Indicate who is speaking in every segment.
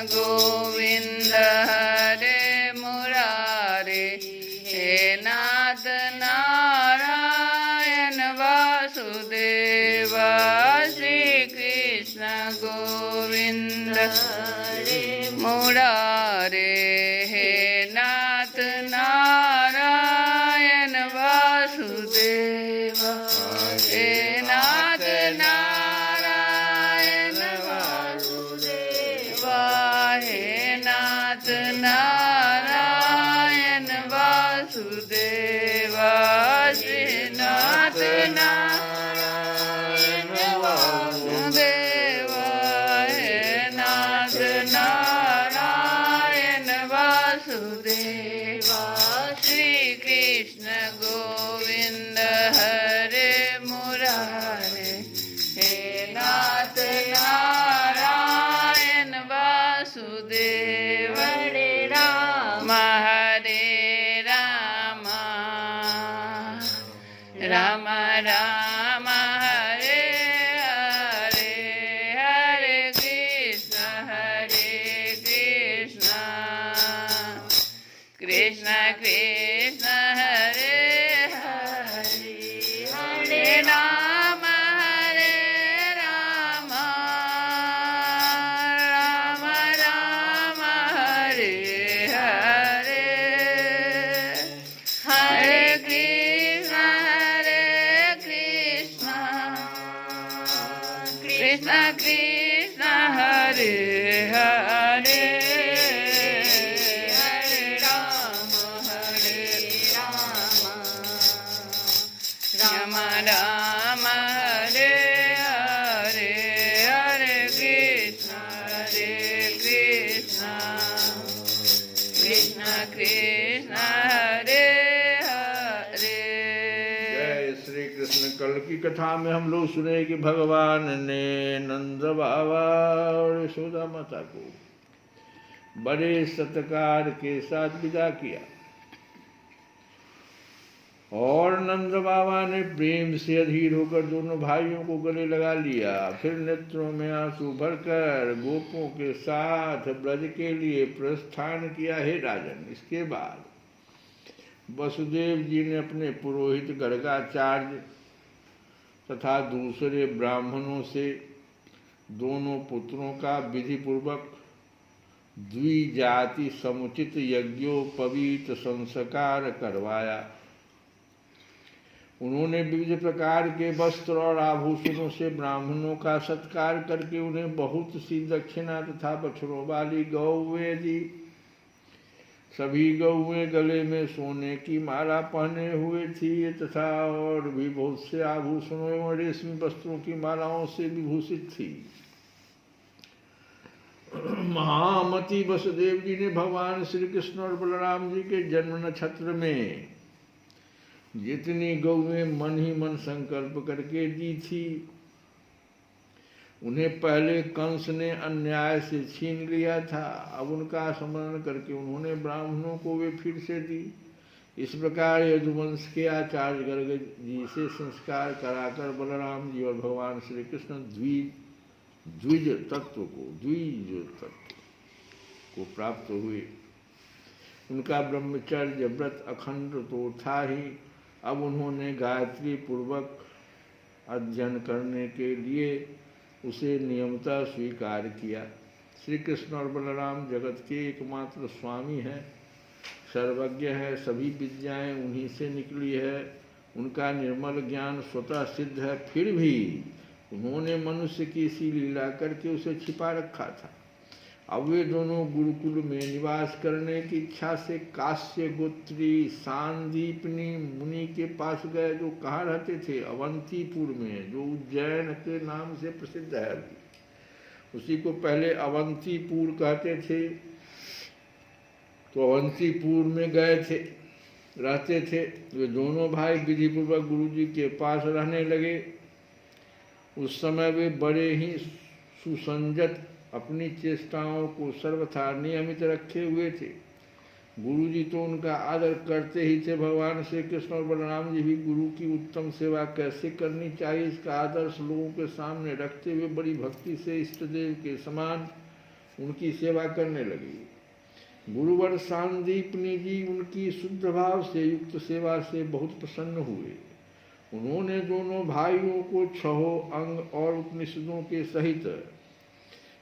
Speaker 1: गोविंद हरे मुरारे, हे नाथ नारायण वासुदेव। श्री कृष्ण गोविंद हरे मुरारे, हे नाथ नारायण वासुदेव। हे नाथ नारायण वासुदेव, हे नाथ नारायण वासुदेव। श्री नाथ नारायण वासुदेव, हे नाथ नारायण वासुदेव। श्री कृष्ण गोविंद हरे मुरारे, हे नाथ नारायण वासुदेव। हरे राम राम राम हरे हरे, हरे कृष्ण कृष्ण कृष्ण हरे हरे, हरे राम राम राम हरे हरे, हरे कृष्ण कृष्ण कृष्ण हरे हरे, हरे राम राम हरे हरे, हरे कृष्ण कृष्ण कृष्ण हरे हरे।
Speaker 2: जय श्री कृष्ण। कल की कथा में हम लोग सुने कि भगवान ने नंद बाबा और यशोदा माता को बड़े सत्कार के साथ विदा किया और नंद बाबा ने प्रेम से अधीर होकर दोनों भाइयों को गले लगा लिया। फिर नेत्रों में आंसू भरकर गोपों के साथ ब्रज के लिए प्रस्थान किया। हे राजन, इसके बाद वसुदेव जी ने अपने पुरोहित गर्गाचार्य तथा दूसरे ब्राह्मणों से दोनों पुत्रों का विधि पूर्वक द्विजाति समुचित यज्ञोपवीत संस्कार करवाया। उन्होंने विविध प्रकार के वस्त्र और आभूषणों से ब्राह्मणों का सत्कार करके उन्हें बहुत सी दक्षिणा तथा बछड़ों वाली गौवें दी। सभी गौएं गले में सोने की माला पहने हुए थी तथा और भी बहुत से आभूषणों एवं रेशमी वस्त्रों की मालाओं से विभूषित थी। महामती वसुदेव जी ने भगवान श्री कृष्ण और बलराम जी के जन्म नक्षत्र में जितनी गौएं मन ही मन संकल्प करके दी थी, उन्हें पहले कंस ने अन्याय से छीन लिया था। अब उनका स्मरण करके उन्होंने ब्राह्मणों को वे फिर से दी। इस प्रकार यदुवंश के आचार्य गर्ग जी से संस्कार कराकर बलराम जी और भगवान श्री कृष्ण द्विज तत्व को प्राप्त हुए। उनका ब्रह्मचर्य व्रत अखंड तो था ही, अब उन्होंने गायत्री पूर्वक अध्ययन करने के लिए उसे नियमतः स्वीकार किया। श्री कृष्ण और बलराम जगत के एकमात्र स्वामी हैं, सर्वज्ञ है, सभी विद्याएं उन्हीं से निकली है, उनका निर्मल ज्ञान स्वतः सिद्ध है। फिर भी उन्होंने मनुष्य की सी लीला करके उसे छिपा रखा था। अब वे दोनों गुरुकुल में निवास करने की इच्छा से काश्य गोत्री सांदीपनी मुनि के पास गए, जो कहाँ रहते थे? अवंतीपुर में, जो उज्जैन के नाम से प्रसिद्ध है। उसी को पहले अवंतीपुर कहते थे। तो अवंतीपुर में गए थे, रहते थे। वे दोनों भाई विधिपूर्वक गुरु जी के पास रहने लगे। उस समय वे बड़े ही सुसंजत अपनी चेष्टाओं को सर्वथा नियमित रखे हुए थे। गुरुजी तो उनका आदर करते ही थे। भगवान श्री कृष्ण और बलराम जी भी गुरु की उत्तम सेवा कैसे करनी चाहिए इसका आदर्श लोगों के सामने रखते हुए बड़ी भक्ति से इष्टदेव के समान उनकी सेवा करने लगी। गुरुवर सांदीपनी जी उनकी शुद्ध भाव से युक्त सेवा से बहुत प्रसन्न हुए। उन्होंने दोनों भाइयों को 6 अंग और उपनिषदों के सहित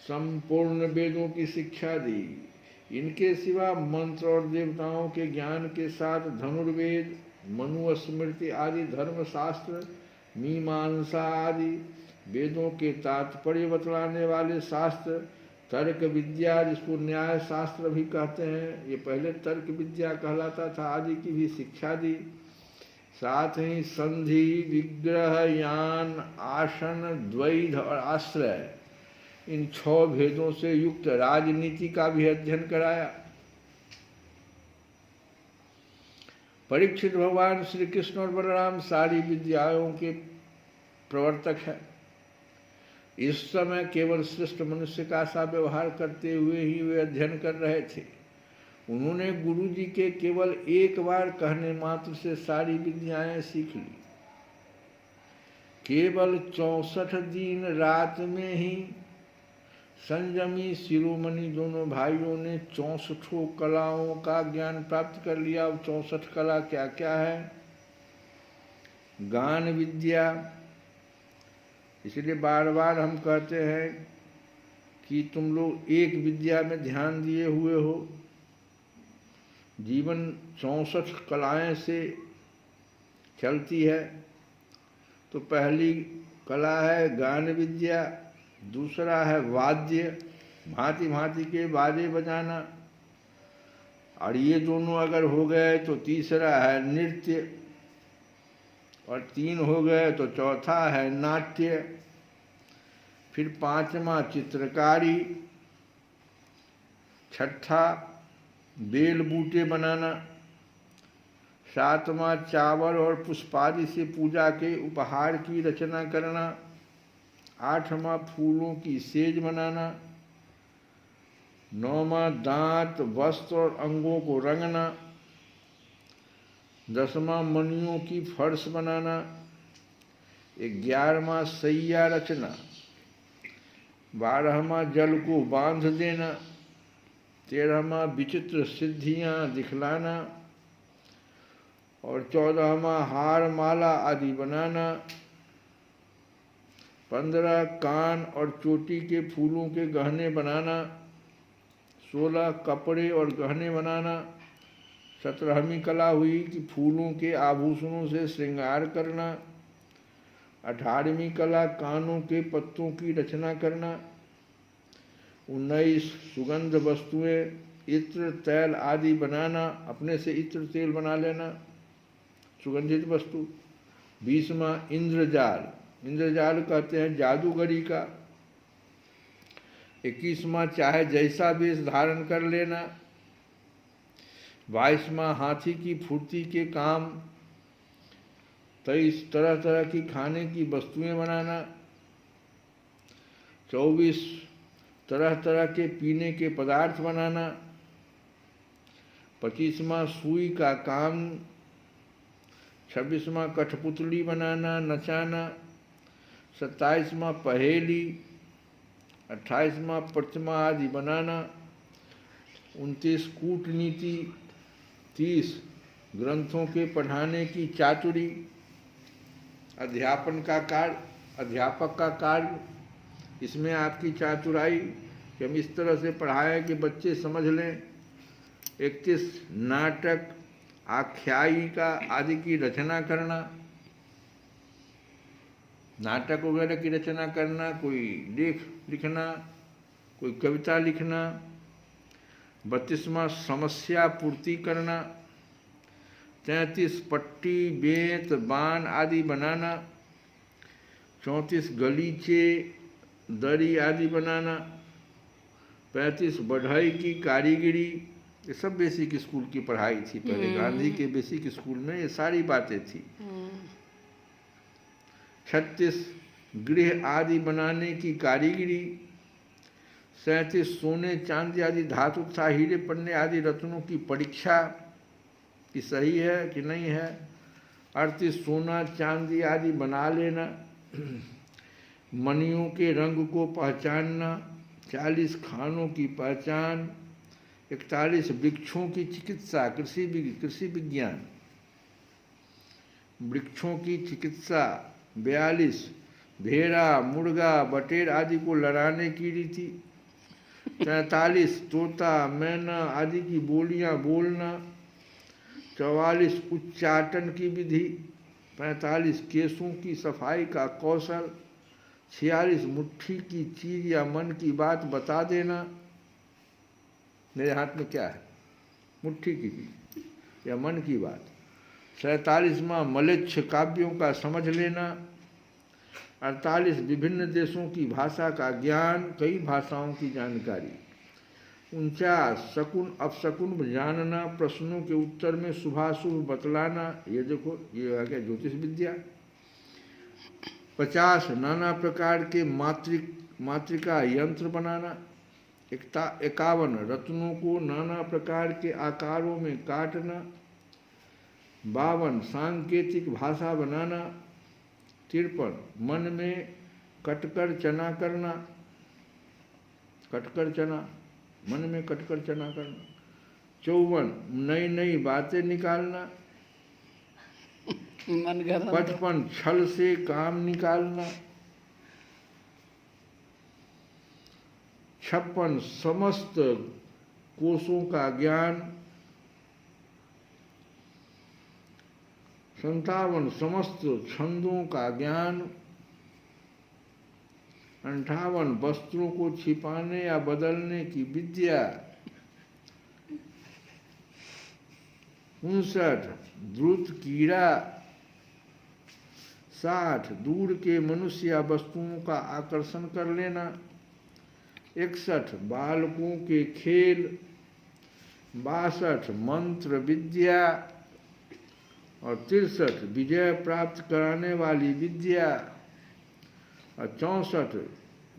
Speaker 2: संपूर्ण वेदों की शिक्षा दी। इनके सिवा मंत्र और देवताओं के ज्ञान के साथ धनुर्वेद, मनुस्मृति आदि धर्मशास्त्र, मीमांसा आदि वेदों के तात्पर्य बतलाने वाले शास्त्र, तर्क विद्या जिसको न्याय शास्त्र भी कहते हैं, ये पहले तर्क विद्या कहलाता था, आदि की भी शिक्षा दी। साथ ही संधि, विग्रह, यान, आसन, द्वैध और आश्रय, इन 6 भेदों से युक्त राजनीति का भी अध्ययन कराया। परीक्षित भगवान श्री कृष्ण और बलराम सारी विद्याओं के प्रवर्तक है। इस समय केवल श्रेष्ठ मनुष्य का सा व्यवहार करते हुए ही वे अध्ययन कर रहे थे। उन्होंने गुरु जी के केवल एक बार कहने मात्र से सारी विद्याएं सीख ली। केवल 64 दिन रात में ही संयमी शिरोमणि दोनों भाइयों ने 64 कलाओं का ज्ञान प्राप्त कर लिया। 64 कला क्या क्या है? गान विद्या, इसलिए बार बार हम कहते हैं कि तुम लोग एक विद्या में ध्यान दिए हुए हो। जीवन 64 कलाएं से चलती है। तो पहली कला है गान विद्या, दूसरा है वाद्य, भांति भांति के बाजे बजाना, और ये दोनों अगर हो गए तो तीसरा है नृत्य, और 3 हो गए तो चौथा है नाट्य, फिर 5वां चित्रकारी, 6ठा बेल बूटे बनाना, 7वां चावल और पुष्पादि से पूजा के उपहार की रचना करना, 8वां फूलों की सेज बनाना, 9वां दांत, वस्त्र और अंगों को रंगना, 10वां मणियों की फर्श बनाना, 11वां सैया रचना, 12वां जल को बांध देना, 13वां विचित्र सिद्धियां दिखलाना, और 14वां हार माला आदि बनाना, 15 कान और चोटी के फूलों के गहने बनाना, 16 कपड़े और गहने बनाना, 17वीं कला हुई कि फूलों के आभूषणों से श्रृंगार करना, 18वीं कला कानों के पत्तों की रचना करना, 19 सुगंध वस्तुएं, इत्र, तैल आदि बनाना, अपने से इत्र तेल बना लेना, सुगंधित वस्तु। 20वां इंद्रजाल, इंद्रजाल कहते हैं जादूगरी का। 21वां चाहे जैसा वेश धारण कर लेना। 22वां हाथी की फुर्ती के काम। 23 तरह तरह की खाने की वस्तुएं बनाना। 24 तरह तरह के पीने के पदार्थ बनाना। 25वां सुई का काम। 26वां कठपुतली बनाना, नचाना। 27वां पहेली। 28वां प्रतिमा आदि बनाना। 29 कूटनीति। 30 ग्रंथों के पढ़ाने की चातुरी, अध्यापन का कार्य, अध्यापक का कार्य, इसमें आपकी चातुराई कि हम इस तरह से पढ़ाएं कि बच्चे समझ लें। 31 नाटक, आख्यायिका आदि की रचना करना, नाटक वगैरह की रचना करना, कोई लेख लिखना, कोई कविता लिखना। 32वां समस्या पूर्ति करना। 33 पट्टी, बेंत, बाण आदि बनाना। 34 गलीचे, दरी आदि बनाना। 35 बढ़ई की कारीगरी, ये सब बेसिक स्कूल की पढ़ाई थी पहले। गांधी के बेसिक स्कूल में ये सारी बातें थी। 36 गृह आदि बनाने की कारीगरी। 37 सोने चांदी आदि धातु तथा हीरे पन्ने आदि रत्नों की परीक्षा कि सही है कि नहीं है। 38 सोना चांदी आदि बना लेना। मणियों के रंग को पहचानना, 40 खानों की पहचान, 41 वृक्षों की चिकित्सा, कृषि विज्ञान, वृक्षों की चिकित्सा, 42 भेड़ा, मुर्गा, बटेर आदि को लड़ाने की रीति, 43 तोता, मैना आदि की बोलियां बोलना, 44 उच्चाटन की विधि, 45 केसों की सफाई का कौशल, 46 मुट्ठी की चीज या मन की बात बता देना। मेरे हाथ में क्या है? मुट्ठी की चीज या मन की बात। 47वां मलेच्छ काव्यों का समझ लेना। 48 विभिन्न देशों की भाषा का ज्ञान, कई भाषाओं की जानकारी। 49 शकुन अपशकुन जानना, प्रश्नों के उत्तर में शुभाशुभ बतलाना। ये देखो, ये आ गया ज्योतिष विद्या। 50 नाना प्रकार के मातृका यंत्र बनाना। 51 रत्नों को नाना प्रकार के आकारों में काटना। 52 सांकेतिक भाषा बनाना। 53 मन में कटकर चना करना, कटकर चना, मन में कटकर चना करना। 54 नई नई बातें निकालना।
Speaker 1: मन गरम।
Speaker 2: 55 छल से काम निकालना। 56 समस्त कोशों का ज्ञान। 57 समस्त छंदों का ज्ञान। 58 वस्त्रों को छिपाने या बदलने की विद्या। 59 द्रुत कीड़ा। 60 दूर के मनुष्य या वस्तुओं का आकर्षण कर लेना। 61 बालकों के खेल। 62 मंत्र विद्या। और 63 विजय प्राप्त कराने वाली विद्या। और 64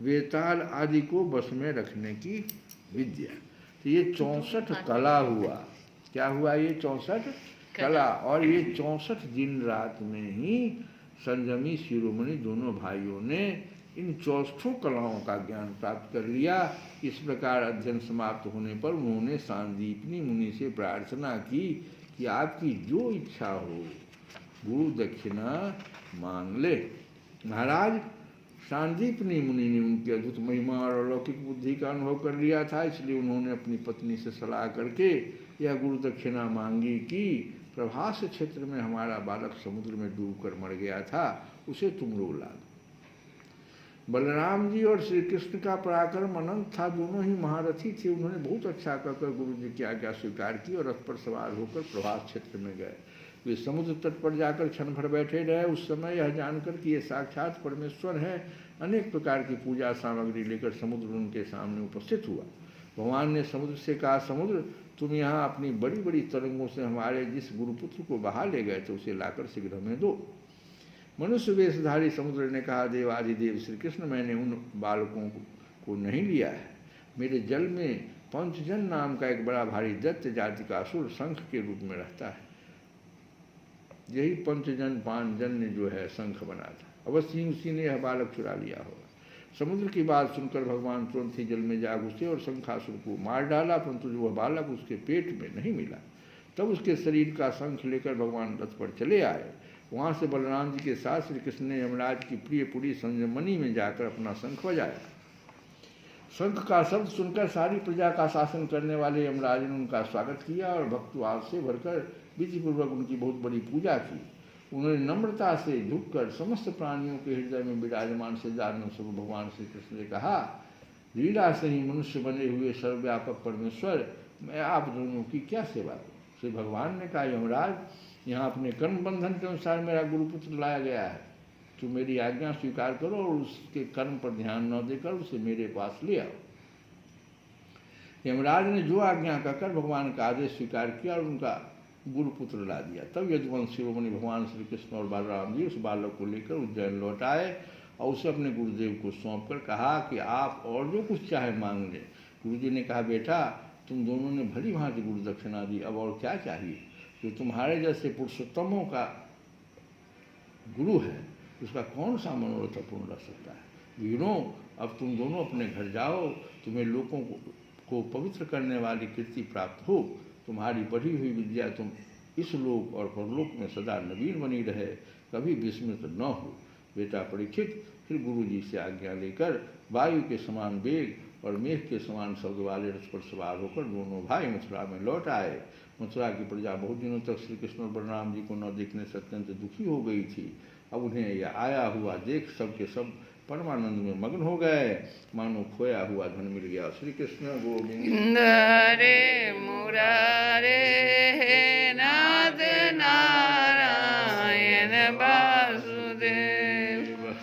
Speaker 2: वेताल आदि को बस में रखने की विद्या। तो ये 64 कला हुआ। क्या हुआ? ये 64 कला। और ये 64 दिन रात में ही संयमी शिरोमणि दोनों भाइयों ने इन 64 कलाओं का ज्ञान प्राप्त कर लिया। इस प्रकार अध्ययन समाप्त होने पर उन्होंने सांदीपनी मुनि से प्रार्थना की कि आपकी जो इच्छा हो गुरु दक्षिणा मांग ले। महाराज, सांदीपनी मुनि ने उनकी अद्भुत महिमा और अलौकिक बुद्धि का अनुभव कर लिया था, इसलिए उन्होंने अपनी पत्नी से सलाह करके यह गुरु दक्षिणा मांगी कि प्रभास क्षेत्र में हमारा बालक समुद्र में डूबकर मर गया था, उसे तुम लोग ला दो। बलराम जी और श्री कृष्ण का पराक्रम अनंत था, दोनों ही महारथी थे। उन्होंने बहुत अच्छा कहकर गुरु जी की आज्ञा स्वीकार की और रथ पर सवार होकर प्रभास क्षेत्र में गए। वे समुद्र तट पर जाकर क्षण भर बैठे रहे। उस समय यह जानकर कि ये साक्षात परमेश्वर है, अनेक प्रकार की पूजा सामग्री लेकर समुद्र उनके सामने उपस्थित हुआ। भगवान ने समुद्र से कहा, समुद्र, तुम यहाँ अपनी बड़ी बड़ी तरंगों से हमारे जिस गुरुपुत्र को बहा ले गए थे उसे लाकर शीघ्र हमें दो। मनुष्य वेशधारी समुद्र ने कहा, देवाधिदेव श्री कृष्ण, मैंने उन बालकों को नहीं लिया है। मेरे जल में पंचजन नाम का एक बड़ा भारी दैत्य जाति का असुर शंख के रूप में रहता है। यही पंचजन पांचजन्य जो है शंख बना था, अवश्य ही उसी ने यह बालक चुरा लिया होगा। समुद्र की बात सुनकर भगवान तुरंत ही जल में जा घुसे और शंखासुर को मार डाला, परंतु जो वह बालक उसके पेट में नहीं मिला। तब उसके शरीर का शंख लेकर भगवान रथ पर चले आए। वहाँ से बलराम जी के साथ श्री कृष्ण ने यमराज की प्रिय पुरी संयमनी में जाकर अपना शंख बजाया। शंख का शब्द सुनकर सारी प्रजा का शासन करने वाले यमराज ने उनका स्वागत किया और भक्तभाव से भरकर विधिपूर्वक उनकी बहुत बड़ी पूजा की। उन्होंने नम्रता से झुककर समस्त प्राणियों के हृदय में विराजमान सिद्धार्थ स्वरूप भगवान श्री कृष्ण ने कहा, लीला से ही मनुष्य बने हुए सर्वव्यापक परमेश्वर, मैं आप दोनों की क्या सेवा करूँ। श्री भगवान ने कहा, यमराज, यहाँ अपने कर्म बंधन के अनुसार मेरा गुरुपुत्र लाया गया है, तो मेरी आज्ञा स्वीकार करो और उसके कर्म पर ध्यान न देकर उसे मेरे पास ले आओ। यमराज ने जो आज्ञा कहकर भगवान का आदेश स्वीकार किया और उनका गुरुपुत्र ला दिया। तब यदुवंश शिरोमणि भगवान श्री कृष्ण और बलराम जी उस बालक को लेकर उज्जैन लौट आए और उसे अपने गुरुदेव को सौंप कर कहा कि आप और जो कुछ चाहे मांग लें। गुरु जी ने कहा, बेटा, तुम दोनों ने भली भांति गुरु दक्षिणा दी, अब और क्या चाहिए। जो तुम्हारे जैसे पुरुषोत्तमों का गुरु है उसका कौन सा मनोरथ पूर्ण रख सकता है। वीरों, अब तुम दोनों अपने घर जाओ, तुम्हें लोगों को पवित्र करने वाली कीर्ति प्राप्त हो। तुम्हारी बढ़ी हुई विद्या तुम इस लोक और परलोक में सदा नवीन बनी रहे, कभी विस्मित न हो। बेटा परीक्षित फिर गुरु जी से आज्ञा लेकर वायु के समान वेग और मेघ के समान शब्द वाले रथ पर सवार होकर दोनों भाई मथुरा में लौट आए। मथुरा की प्रजा बहुत दिनों तक श्री कृष्ण और बलराम जी को न देखने से अत्यंत दुखी हो गई थी। अब उन्हें यह आया हुआ देख सब के सब परमानंद में मग्न हो गए, मानो खोया हुआ धन मिल गया। श्री कृष्ण गोविंद
Speaker 1: हरे मुरारे नाथ नारायण बा